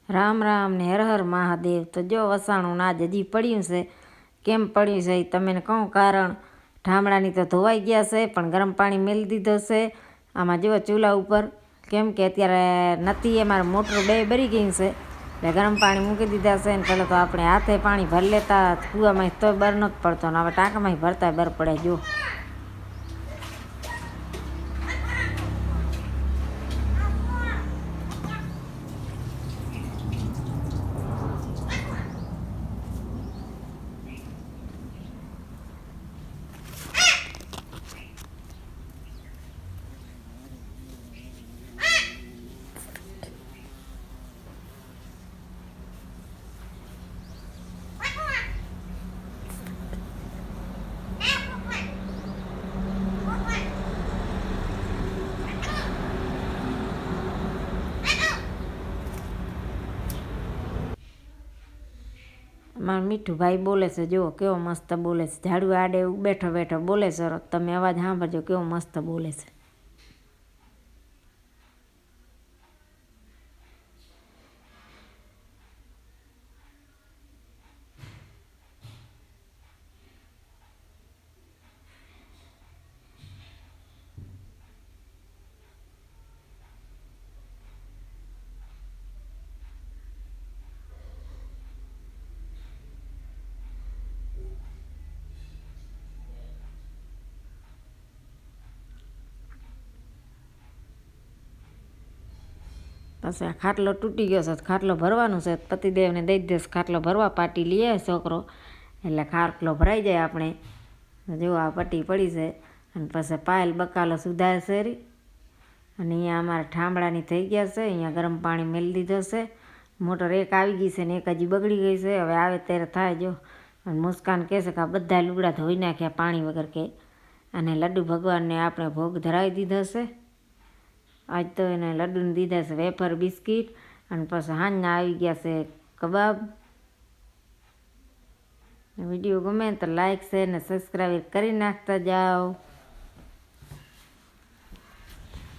રામ રામ ને હર હર મહાદેવ। તો જો વસાણું ના હજી પડ્યું છે, કેમ પડ્યું છે એ તમને કહું કારણ। ઠામડાની તો ધોવાઈ ગયા છે, પણ ગરમ પાણી મેલી દીધો છે આમાં જો ચૂલા ઉપર, કેમ કે અત્યારે નથી અમારે મોટર બે બરી ગઈ છે, એટલે ગરમ પાણી મૂકી દીધા છે ને પહેલાં તો આપણે હાથે પાણી ભરી લેતા કૂવામાં, તો બર નહોતો પડતો ને હવે ટાંકામાં ભરતા બર પડે। જો મારો મીઠું ભાઈ બોલે છે, જુઓ કેવો મસ્ત બોલે છે, ઝાડુ આડે બેઠો બેઠો બોલે છે, તમે અવાજ સાંભળજો કેવો મસ્ત બોલે છે। પછી આ ખાટલો તૂટી ગયો છે, ખાટલો ભરવાનો છે, પતિદેવને દઈ દઈશ ખાટલો ભરવા, પાટી લઈ આવે છોકરો એટલે ખાટલો ભરાઈ જાય આપણે। જો આ પટ્ટી પડી છે અને પછી પાયલ બકાલો સુધાર છે અને અહીંયા અમારે ઠામડાની થઈ ગયા છે, અહીંયા ગરમ પાણી મેલી દીધો છે, મોટર એક આવી ગઈ છે ને એક હજી બગડી ગઈ છે, હવે આવે ત્યારે થાય। જો અને મુસ્કાન કહે છે કે આ બધા લુગડા ધોઈ નાખ્યા પાણી વગર કે, અને લડ્ડુ ભગવાનને આપણે ભોગ ધરાવી દીધો છે। આજ તો એને લડ્ડુને દીધા છે વેફર બિસ્કીટ, અને પછી સાંજના આવી ગયા છે કબાબ। વિડીયો ગમે તો લાઇક શેર ને સબસ્ક્રાઈબ કરી નાખતા જાઓ।